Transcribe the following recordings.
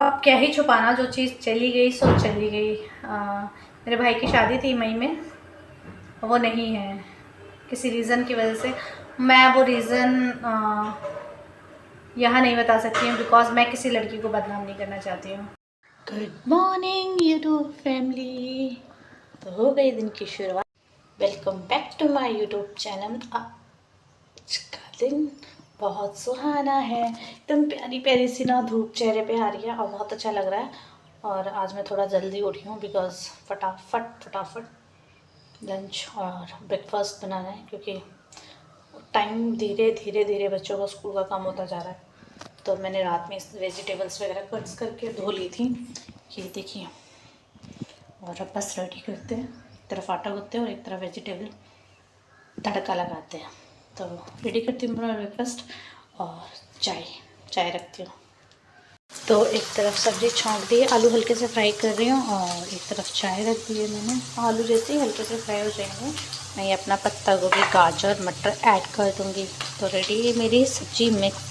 अब क्या ही छुपाना, जो चीज़ चली गई सो चली गई। मेरे भाई की शादी थी मई में, वो नहीं है किसी रीज़न की वजह से। मैं वो रीज़न यहाँ नहीं बता सकती हूँ बिकॉज मैं किसी लड़की को बदनाम नहीं करना चाहती हूँ। Good morning YouTube family. तो हो गई दिन की शुरुआत। Welcome back to my YouTube channel. आज का दिन बहुत सुहाना है, एकदम प्यारी प्यारी सी ना धूप चेहरे पे आ रही है और बहुत अच्छा लग रहा है। और आज मैं थोड़ा जल्दी उठी हूँ बिकॉज फटाफट लंच और ब्रेकफास्ट बनाना है, क्योंकि टाइम धीरे धीरे धीरे बच्चों का स्कूल का काम होता जा रहा है। तो मैंने रात में वेजिटेबल्स वगैरह कट्स करके धो ली थी, ये देखिए। और अब बस रेडी करते हैं, एक तरफ आटा गूँथते हैं और एक तरफ वेजिटेबल तड़का लगाते हैं। तो रेडी करती हूँ अपना ब्रेकफास्ट और चाय रखती हूँ। तो एक तरफ सब्ज़ी छौंक दी, आलू हल्के से फ्राई कर रही हूँ और एक तरफ चाय रख दी है मैंने। आलू जैसे ही हल्के से फ्राई हो जाएंगे मैं ये अपना पत्ता गोभी गाजर मटर ऐड कर दूँगी। तो रेडी है मेरी सब्ज़ी मिक्स,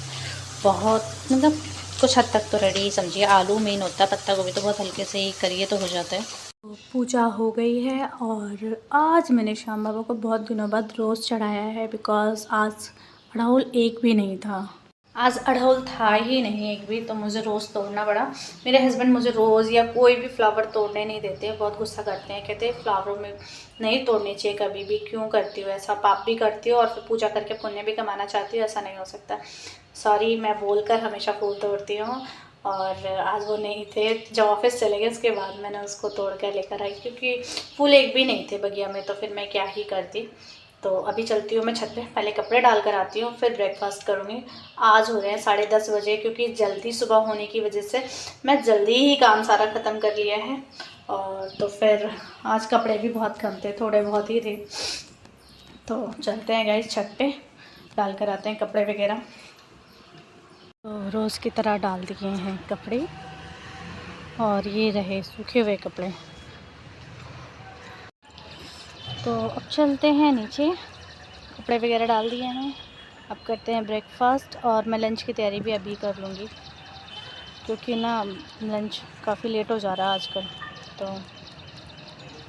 बहुत मतलब कुछ हद तक तो रेडी ही समझिए। आलू मेन होता है, पत्ता गोभी तो बहुत हल्के से ही करिए तो हो जाता है। तो पूजा हो गई है और आज मैंने श्याम बाबा को बहुत दिनों बाद रोज़ चढ़ाया है बिकॉज़ आज अड़हुल एक भी नहीं था। आज अड़हुल था ही नहीं एक भी, तो मुझे रोज़ तोड़ना पड़ा। मेरे हस्बैंड मुझे रोज़ या कोई भी फ्लावर तोड़ने नहीं देते, बहुत गुस्सा करते हैं, कहते हैं फ्लावरों में नहीं तोड़नी चाहिए कभी भी, क्यों करती हो ऐसा, पाप भी करती हो और फिर पूजा करके पुण्य भी कमाना चाहती हो, ऐसा नहीं हो सकता। सॉरी, मैं बोलकर हमेशा फूल तोड़ती हूँ और आज वो नहीं थे। जब ऑफिस चले गए उसके बाद मैंने उसको तोड़ कर लेकर आई, क्योंकि फूल एक भी नहीं थे बगिया में, तो फिर मैं क्या ही करती। तो अभी चलती हूँ मैं छत पे, पहले कपड़े डाल कर आती हूँ फिर ब्रेकफास्ट करूँगी। आज हो रहे हैं 10:30 बजे, क्योंकि जल्दी सुबह होने की वजह से मैं जल्दी ही काम सारा ख़त्म कर लिया है। और तो फिर आज कपड़े भी बहुत कम थे, थोड़े बहुत ही थे। तो चलते हैं गाइस छत पे, डाल कर आते हैं कपड़े वगैरह। तो रोज़ की तरह डाल दिए हैं कपड़े और ये रहे सूखे हुए कपड़े। तो अब चलते हैं नीचे, कपड़े वगैरह डाल दिए हैं, अब करते हैं ब्रेकफास्ट। और मैं लंच की तैयारी भी अभी कर लूँगी, क्योंकि ना लंच काफ़ी लेट हो जा रहा है आजकल। तो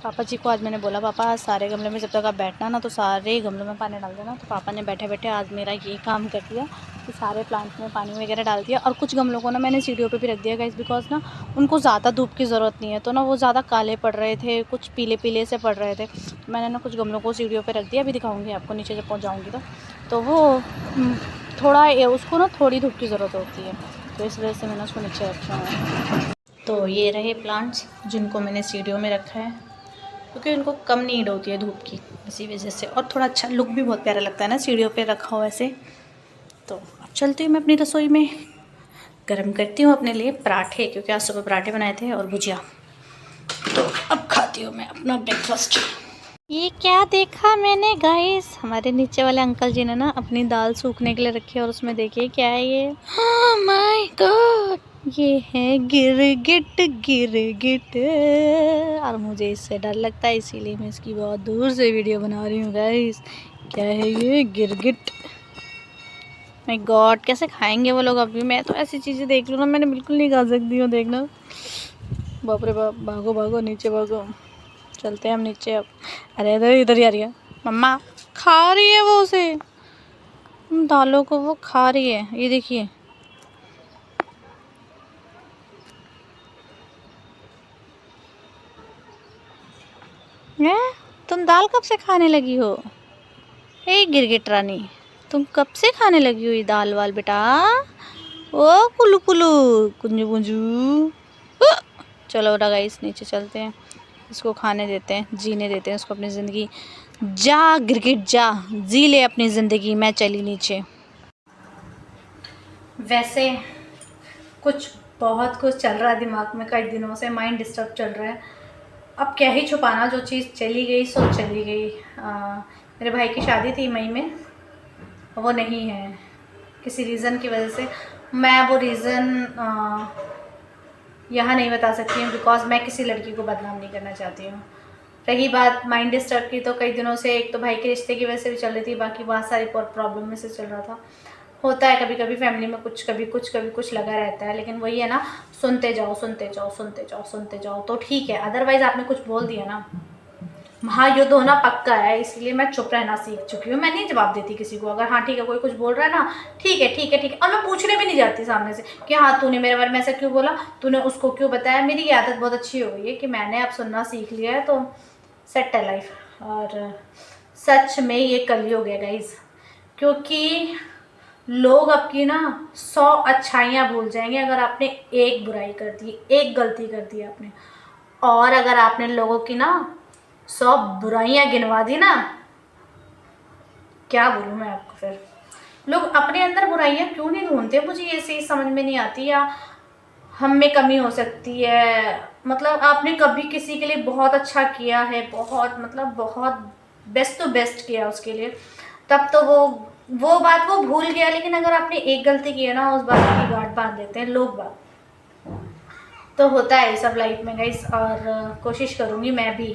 पापा जी को आज मैंने बोला, पापा आज सारे गमले में जब तक आप बैठना ना तो सारे गमलों में पानी डाल देना। तो पापा ने बैठे बैठे आज मेरा ये काम कर दिया कि सारे प्लांट्स में पानी वगैरह डाल दिया। और कुछ गमलों को ना मैंने सीढ़ियों पे भी रख दिया गाइस, बिकॉज ना उनको ज़्यादा धूप की ज़रूरत नहीं है। तो ना वो ज़्यादा काले पड़ रहे थे, कुछ पीले पीले से पड़ रहे थे। मैंने ना कुछ गमलों को सीढ़ियों पर रख दिया, अभी दिखाऊँगी आपको नीचे जब पहुँच जाऊँगी। तो वो थोड़ा उसको ना थोड़ी धूप की ज़रूरत होती है, तो इस वजह से मैंने उसको नीचे रखा है। तो ये रहे प्लांट्स जिनको मैंने सीढ़ियों में रखा है, क्योंकि उनको कम नीड होती है धूप की, इसी वजह से। और थोड़ा अच्छा लुक भी बहुत प्यारा लगता है ना सीढ़ियों पे रखा हो ऐसे। तो अब चलती हूँ मैं अपनी रसोई में, गरम करती हूँ अपने लिए पराठे, क्योंकि आज सुबह पराठे बनाए थे और भुजिया। तो अब खाती हूँ मैं अपना ब्रेकफास्ट। ये क्या देखा मैंने गाइस, हमारे नीचे वाले अंकल जी ने ना अपनी दाल सूखने के लिए रखी है और उसमें देखिए क्या है ये, ओह माय गॉड, ये है गिरगिट। गिरगिट, और मुझे इससे डर लगता है, इसीलिए मैं इसकी बहुत दूर से वीडियो बना रही हूँ गाइस। क्या है ये गिरगिट, माय गॉड, कैसे खाएंगे वो लोग। अभी मैं तो ऐसी चीज़ें देख लूँ ना, मैंने बिल्कुल नहीं खा सकती हूँ, देखना। बाप रे बाप, भागो भागो नीचे भागो, चलते हैं हम नीचे अब। अरे इधर इधर ही आ रही है मम्मा, खा रही है वो उसे, दालों को वो खा रही है, ये देखिए। हैं, तुम दाल कब से खाने लगी हो? ए गिरगिट रानी, तुम कब से खाने लगी हो ये दाल वाल बेटा? ओ कुलू कुलू कुंजू कुंजू। चलो गाइस नीचे चलते हैं, इसको खाने देते हैं, जीने देते हैं उसको अपनी ज़िंदगी। जा गिरगिट जा, जी ले अपनी ज़िंदगी। मैं चली नीचे। वैसे कुछ बहुत कुछ चल रहा है दिमाग में, कई दिनों से माइंड डिस्टर्ब चल रहा है। अब क्या ही छुपाना, जो चीज़ चली गई सो चली गई। मेरे भाई की शादी थी मई में, वो नहीं है किसी रीज़न की वजह से। मैं वो रीज़न यहाँ नहीं बता सकती हूँ बिकॉज मैं किसी लड़की को बदनाम नहीं करना चाहती हूँ। रही बात माइंड डिस्टर्ब की, तो कई दिनों से एक तो भाई के रिश्ते की वजह से भी चल रही थी, बाकी बहुत सारी प्रॉब्लम में से चल रहा था। होता है कभी कभी फैमिली में कुछ, कभी कुछ कभी कुछ लगा रहता है, लेकिन वही है ना, सुनते जाओ सुनते जाओ सुनते जाओ सुनते जाओ तो ठीक है। अदरवाइज़ आपने कुछ बोल दिया ना, महायुद्ध होना पक्का है, इसलिए मैं चुप रहना सीख चुकी हूँ। मैं नहीं जवाब देती किसी को। अगर हाँ ठीक है कोई कुछ बोल रहा है ना, ठीक है ठीक है ठीक है, और मैं पूछने भी नहीं जाती सामने से कि हाँ तूने मेरे बारे में ऐसा क्यों बोला, तूने उसको क्यों बताया। मेरी ये आदत बहुत अच्छी हो गई है कि मैंने अब सुनना सीख लिया है, तो सेट है लाइफ। और सच में ये कलयुग है गाइज, क्योंकि लोग आपकी ना 100 अच्छाइयाँ भूल जाएंगे अगर आपने एक बुराई कर दी, एक गलती कर दी आपने। और अगर आपने लोगों की ना 100 बुराइयां गिनवा दी ना, क्या बोलूँ मैं आपको। फिर लोग अपने अंदर बुराइयां क्यों नहीं ढूंढते, मुझे ये चीज़ समझ में नहीं आती। या हम में कमी हो सकती है, मतलब आपने कभी किसी के लिए बहुत अच्छा किया है, बहुत मतलब बहुत बेस्ट टू बेस्ट किया उसके लिए, तब तो वो बात वो भूल गया। लेकिन अगर आपने एक गलती की है ना, उस बात की गांठ बांध देते हैं लोग बात। तो होता है ये सब लाइफ में गाइस। और कोशिश करूँगी मैं भी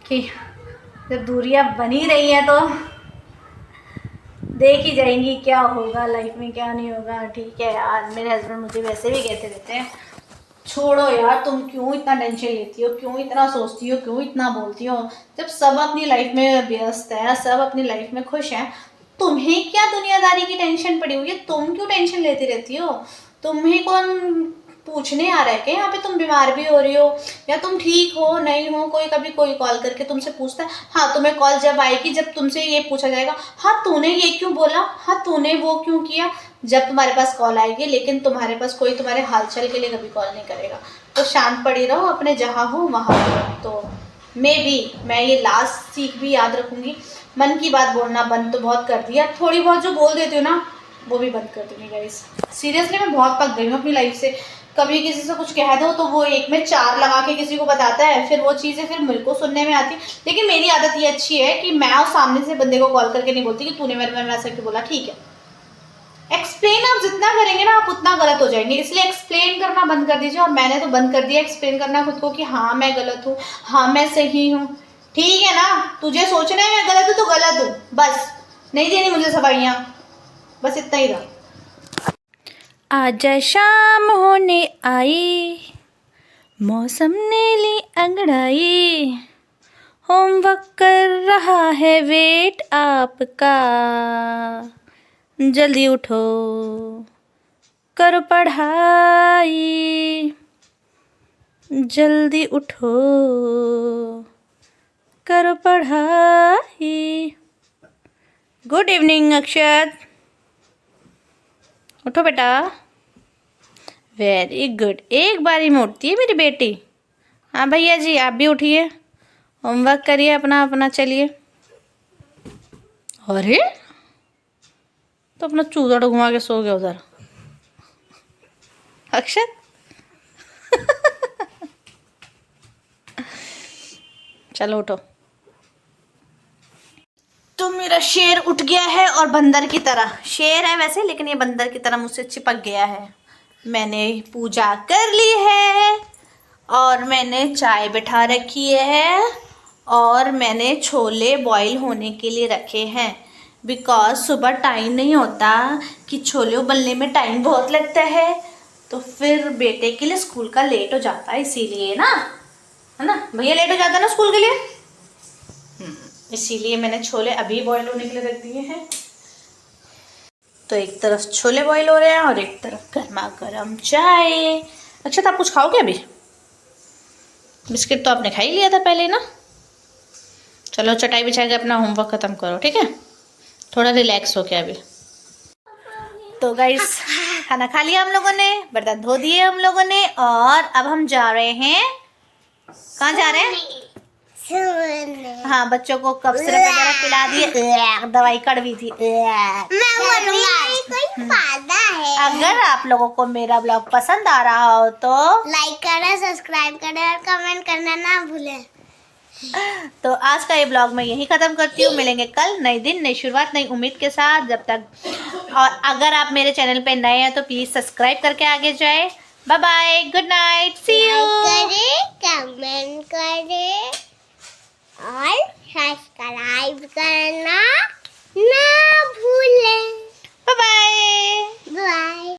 कि जब दूरियां बनी रही हैं तो देख ही जाएंगी क्या होगा लाइफ में, क्या नहीं होगा। ठीक है यार, मेरे हस्बैंड मुझे वैसे भी कहते रहते हैं, छोड़ो यार तुम क्यों इतना टेंशन लेती हो, क्यों इतना सोचती हो, क्यों इतना बोलती हो। जब सब अपनी लाइफ में व्यस्त है, सब अपनी लाइफ में खुश हैं, तुम्हें क्या दुनियादारी की टेंशन पड़ी हुई है, तुम क्यों टेंशन लेती रहती हो। तुम्हें कौन पूछने आ रहा है कि यहाँ पे तुम बीमार भी हो रही हो या तुम ठीक हो नहीं हो। कोई कभी कोई कॉल करके तुमसे पूछता है, हाँ तुम्हें कॉल जब आएगी जब तुमसे ये पूछा जाएगा, हाँ तूने ये क्यों बोला, हाँ तूने वो क्यों किया, जब तुम्हारे पास कॉल आएगी। लेकिन तुम्हारे पास कोई तुम्हारे हालचाल के लिए कभी कॉल नहीं करेगा। तो शांत पड़ी रहो, अपने जहाँ हो वहाँ हो। तो मैं ये लास्ट सीख भी याद रखूँगी, मन की बात बोलना बंद तो बहुत कर दिया, थोड़ी बहुत जो बोल देती हूँ ना वो भी बंद कर दूँगी गाइस। सीरियसली मैं बहुत पक गई हूँ अपनी लाइफ से। कभी किसी से कुछ कह दो तो वो एक में 4 लगा के किसी को बताता है, फिर वो चीज़ें फिर मेरे को सुनने में आती है। लेकिन मेरी आदत ये अच्छी है कि मैं उस सामने से बंदे को कॉल करके नहीं बोलती कि तूने मेरे बारे में ऐसा क्यों बोला। ठीक है, एक्सप्लेन आप जितना करेंगे ना आप उतना गलत हो जाएंगे, इसलिए एक्सप्लेन करना बंद कर दीजिए। और मैंने तो बंद कर दिया एक्सप्लेन करना खुद को कि हाँ मैं गलत हूँ, हाँ मैं सही हूँ। ठीक है ना, तुझे सोचना है मैं गलत हूँ तो गलत हूँ, बस नहीं देनी मुझे सफाइयाँ, बस इतना ही था। आज शाम होने आई, मौसम ने ली अंगड़ाई, होमवर्क कर रहा है वेट आपका, जल्दी उठो करो पढ़ाई, जल्दी उठो करो पढ़ाई। गुड इवनिंग अक्षत, उठो बेटा। वेरी गुड, एक बारी में उठती है मेरी बेटी। हाँ भैया जी आप भी उठिए, होमवर्क करिए अपना अपना। चलिए, अरे तो अपना चूजा घुमा के सो गया उधर अक्षत। चलो उठो। तो मेरा शेर उठ गया है और बंदर की तरह, शेर है वैसे लेकिन ये बंदर की तरह मुझसे चिपक गया है। मैंने पूजा कर ली है और मैंने चाय बिठा रखी है और मैंने छोले बॉईल होने के लिए रखे हैं, बिकॉज सुबह टाइम नहीं होता कि छोले उबलने में टाइम बहुत लगता है, तो फिर बेटे के लिए स्कूल का लेट हो जाता है, इसीलिए ना, है ना भैया, लेट हो जाता है ना स्कूल के लिए, इसीलिए मैंने छोले अभी बॉईल होने के लिए रख दिए हैं। तो एक तरफ छोले बॉईल हो रहे हैं और एक तरफ गर्मा गर्म चाय। अच्छा तो आप कुछ खाओगे अभी? बिस्किट तो आपने खा ही लिया था पहले ना। चलो चटाई बिछा के अपना होमवर्क ख़त्म करो, ठीक है, थोड़ा रिलैक्स हो के अभी। तो गाइस खाना खा लिया हम लोगों ने, बर्तन धो दिए हम लोगों ने, और अब हम जा रहे हैं, कहाँ जा रहे हैं? हाँ, बच्चों को कफ सिरप वगैरह पिला दिए, दवाई कड़वी थी। अगर आप लोगों को मेरा ब्लॉग पसंद आ रहा हो तो लाइक करें, सब्सक्राइब करें और कमेंट करना ना भूलें। तो आज का ये ब्लॉग मैं यही ख़त्म करती हूँ। मिलेंगे कल, नई दिन नई शुरुआत नई उम्मीद के साथ। जब तक, और अगर आप मेरे चैनल पे नए हैं तो प्लीज़ सब्सक्राइब करके आगे जाए। Bye bye, good night, see you. करें, कमेंट करें और सब्सक्राइब करना ना भूलें। Bye bye. बाय।